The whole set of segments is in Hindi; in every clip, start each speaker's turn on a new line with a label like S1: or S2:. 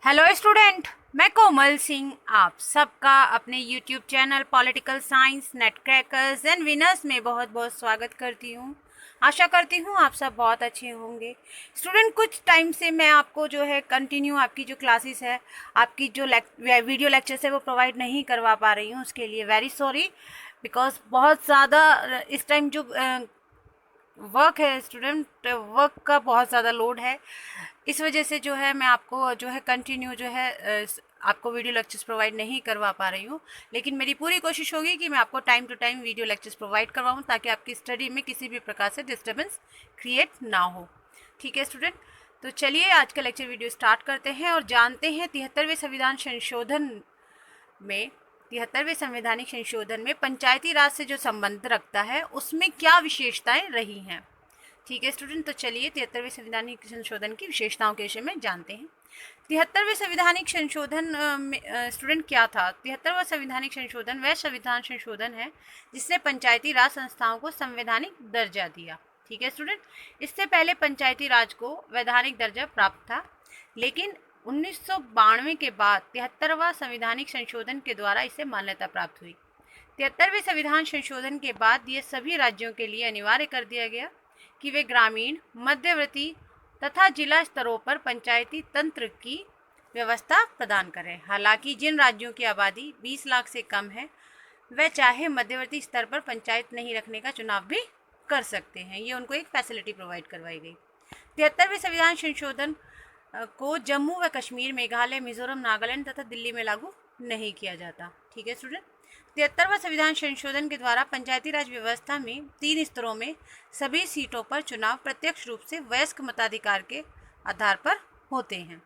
S1: हेलो स्टूडेंट, मैं कोमल सिंह आप सबका अपने YouTube channel political science net crackers and winners में बहुत बहुत स्वागत करती हूँ। आशा करती हूँ आप सब बहुत अच्छे होंगे। स्टूडेंट, कुछ टाइम से मैं आपको जो है कंटिन्यू आपकी जो क्लासेस है, आपकी जो वीडियो लेक्चर्स है वो प्रोवाइड नहीं करवा पा रही हूँ। उसके लिए वेरी सॉरी, बिकॉज बहुत ज़्यादा इस टाइम जो वर्क है स्टूडेंट, वर्क का बहुत ज़्यादा लोड है। इस वजह से जो है मैं आपको जो है कंटिन्यू जो है आपको वीडियो लेक्चर्स प्रोवाइड नहीं करवा पा रही हूँ। लेकिन मेरी पूरी कोशिश होगी कि मैं आपको time to time video lectures provide करवाऊँ ताकि आपकी स्टडी में किसी भी प्रकार से डिस्टर्बेंस क्रिएट ना हो। ठीक है स्टूडेंट, तो चलिए आज का लेक्चर वीडियो स्टार्ट करते हैं और जानते हैं 73वें संविधान संशोधन में 73वें संवैधानिक संशोधन में पंचायती राज से जो संबंध रखता है उसमें क्या विशेषताएं रही हैं। ठीक है स्टूडेंट, तो चलिए 73वें संवैधानिक संशोधन की विशेषताओं के विषय में जानते हैं। 73वें संवैधानिक संशोधन स्टूडेंट क्या था? 73वां संवैधानिक संशोधन वह संविधान संशोधन है जिसने पंचायती राज संस्थाओं को संवैधानिक दर्जा दिया। ठीक है स्टूडेंट, इससे पहले पंचायती राज को वैधानिक दर्जा प्राप्त था, लेकिन 1992 के बाद 73वां संवैधानिक संशोधन के द्वारा इसे मान्यता प्राप्त हुई। 73वें संविधान संशोधन के बाद ये सभी राज्यों के लिए अनिवार्य कर दिया गया कि वे ग्रामीण, मध्यवर्ती तथा जिला स्तरों पर पंचायती तंत्र की व्यवस्था प्रदान करें। हालांकि जिन राज्यों की आबादी 20 लाख से कम है वे चाहे मध्यवर्ती स्तर पर पंचायत नहीं रखने का चुनाव भी कर सकते हैं। ये उनको एक फैसिलिटी प्रोवाइड करवाई गई। 73वें संविधान संशोधन को जम्मू व कश्मीर, मेघालय, मिजोरम, नागालैंड तथा दिल्ली में लागू नहीं किया जाता। ठीक है स्टूडेंट, 73वां संविधान संशोधन के द्वारा पंचायती राज व्यवस्था में 3 स्तरों में सभी सीटों पर चुनाव प्रत्यक्ष रूप से वयस्क मताधिकार के आधार पर होते हैं,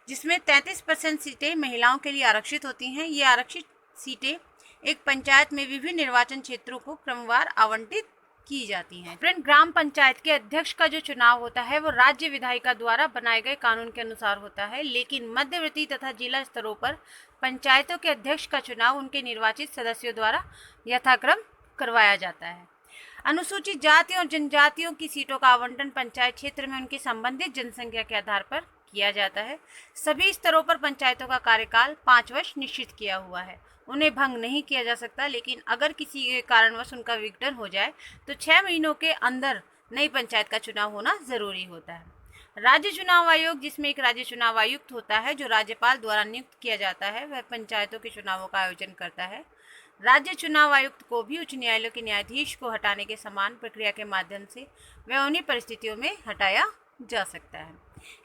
S1: जिसमें 33% सीटें महिलाओं के लिए आरक्षित होती हैं। ये आरक्षित सीटें एक पंचायत में विभिन्न निर्वाचन क्षेत्रों को क्रमवार आवंटित की जाती हैं। फ्रेंड, ग्राम पंचायत के अध्यक्ष का जो चुनाव होता है वो राज्य विधायिका द्वारा बनाए गए कानून के अनुसार होता है, लेकिन मध्यवर्ती तथा जिला स्तरों पर पंचायतों के अध्यक्ष का चुनाव उनके निर्वाचित सदस्यों द्वारा यथाक्रम करवाया जाता है। अनुसूचित जाति और जनजातियों की सीटों का आवंटन पंचायत क्षेत्र में उनकी संबंधित जनसंख्या के आधार पर किया जाता है। सभी स्तरों पर पंचायतों का कार्यकाल 5 वर्ष निश्चित किया हुआ है। उन्हें भंग नहीं किया जा सकता, लेकिन अगर किसी कारणवश उनका विघटन हो जाए तो 6 महीनों के अंदर नई पंचायत का चुनाव होना जरूरी होता है। राज्य चुनाव आयोग, जिसमें एक राज्य चुनाव आयुक्त होता है जो राज्यपाल द्वारा नियुक्त किया जाता है, वह पंचायतों के चुनावों का आयोजन करता है। राज्य चुनाव आयुक्त को भी उच्च न्यायालय के न्यायाधीश को हटाने के समान प्रक्रिया के माध्यम से वह उन्हीं परिस्थितियों में हटाया जा सकता है।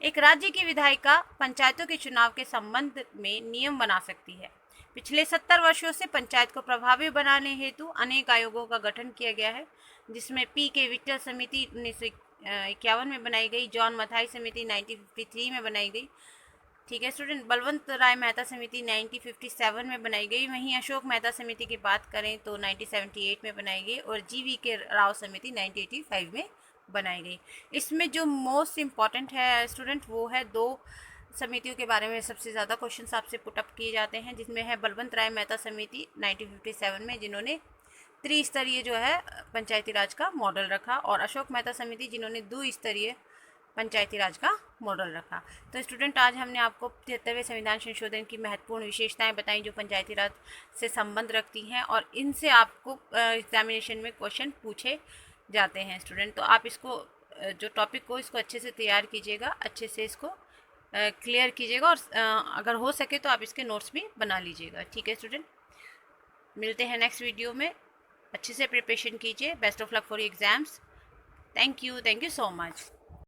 S1: एक राज्य की विधायिका पंचायतों के चुनाव के संबंध में नियम बना सकती है। पिछले 70 वर्षों से पंचायत को प्रभावी बनाने हेतु अनेक आयोगों का गठन किया गया है, जिसमें पी.के. विट्ठल समिति 1951 में बनाई गई, जॉन मथाई समिति 1953 में बनाई गई। ठीक है स्टूडेंट, बलवंत राय मेहता समिति 1957 में बनाई गई। वहीं अशोक मेहता समिति की बात करें तो 1978 में बनाई गई और जी.वी.के. राव समिति 1985 में बनाई गई। इसमें जो मोस्ट इम्पॉर्टेंट है स्टूडेंट वो है 2 समितियों के बारे में सबसे ज़्यादा क्वेश्चन आपसे पुटअप किए जाते हैं, जिसमें है बलवंत राय मेहता समिति 1957 में, जिन्होंने त्रिस्तरीय जो है पंचायती राज का मॉडल रखा, और अशोक मेहता समिति जिन्होंने 2 स्तरीय पंचायती राज का मॉडल रखा। तो स्टूडेंट, आज हमने आपको 73वें संविधान संशोधन की महत्वपूर्ण विशेषताएं बताई जो पंचायती राज से संबंध रखती हैं, और इनसे आपको एग्जामिनेशन में क्वेश्चन पूछे जाते हैं स्टूडेंट। तो आप इसको जो टॉपिक को इसको अच्छे से तैयार कीजिएगा, अच्छे से इसको क्लियर कीजिएगा, और अगर हो सके तो आप इसके नोट्स भी बना लीजिएगा। ठीक है स्टूडेंट, मिलते हैं नेक्स्ट वीडियो में। अच्छे से प्रिपरेशन कीजिए। Best of luck for exams. Thank you so much.